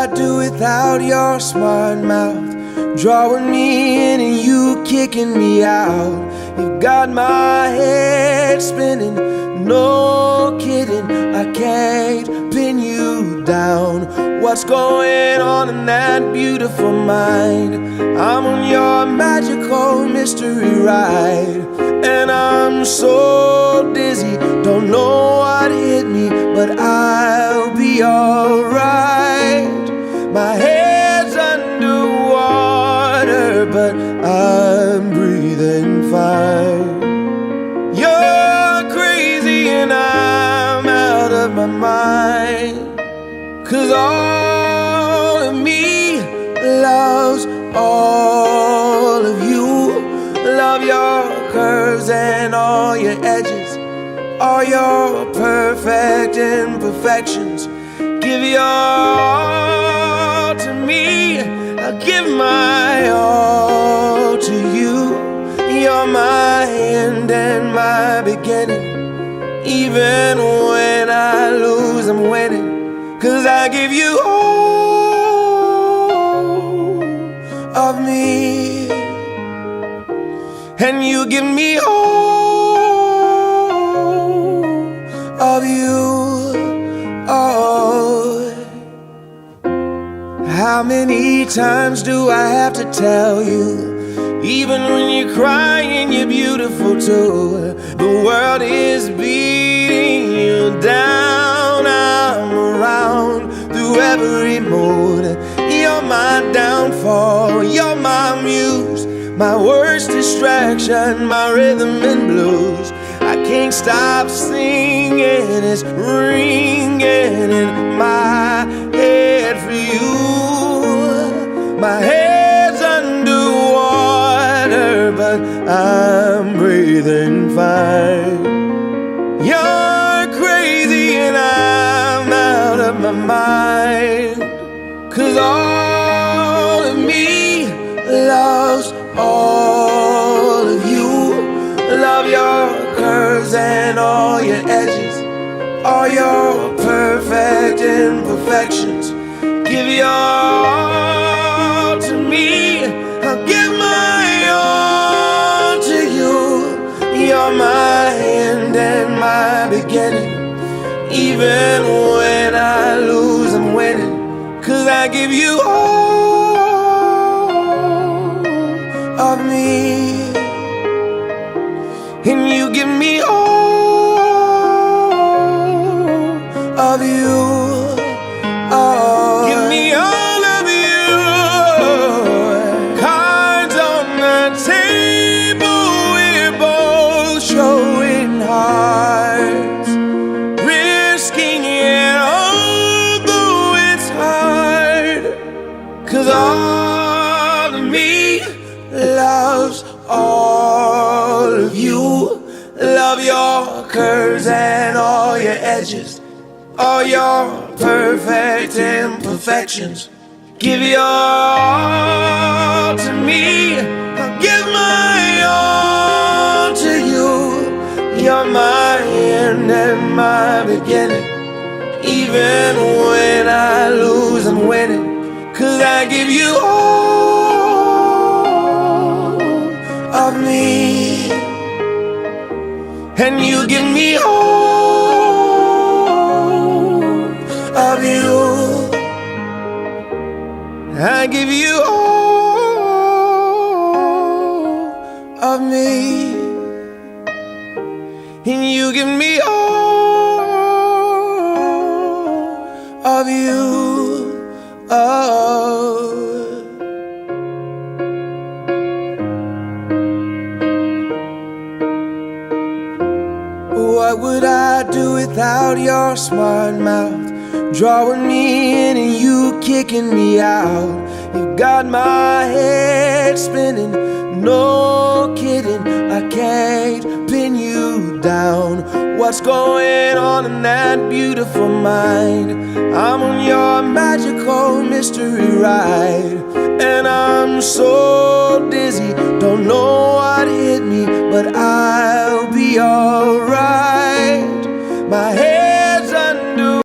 I do without your smart mouth? Drawing me in and you kicking me out. You've got my head spinning, no kidding, I can't pin you down. What's going on in that beautiful mind? I'm on your magical mystery ride, and I'm so dizzy, don't know what hit me, but I'll be alright. My head's underwater, but I'm breathing fine. You're crazy and I'm out of my mind, 'cause all of me loves all of you. Love your curves and all your edges, all your perfect imperfections. Give your all to me, I'll give my all to you. You're my end and my beginning. Even when I lose, I'm winning, 'cause I give you all of me, and you give me all of you. Oh, how many times do I have to tell you? Even when you're crying, you're beautiful too. The world is beating you down. I'm around through every mood. You're my downfall, you're my muse, my worst distraction, my rhythm and blues. I can't stop singing, it's ringing in my head for you. My head's underwater, but I'm breathing fine. You're crazy and I'm out of my mind, 'cause all of me loves all of you. Love your curves and all your edges, all your perfect imperfections. Give your all to me, I'll give my all to you. You're my end and my beginning. Even when I lose, I'm winning, 'cause I give you all of me, and you give me all of you. Oh, give me all of you. Cards on the table, we're both showing hearts, risking it although it's hard, 'cause all of me loves all of you. Love your curves and all your edges, all your perfect imperfections. Give your all to me, I'll give my all to you. You're my end and my beginning. Even when I lose, I'm winning, 'cause I give you all of me, and you give me all of you. I give you all of me, and you give me all of you. Oh, what would I do without your smart mouth? Drawing me in and you kicking me out. You've got my head spinning, no kidding, I can't pin you down. What's going on in that beautiful mind? I'm on your magical mystery ride, and I'm so dizzy, don't know what hit me, but I'll be alright. My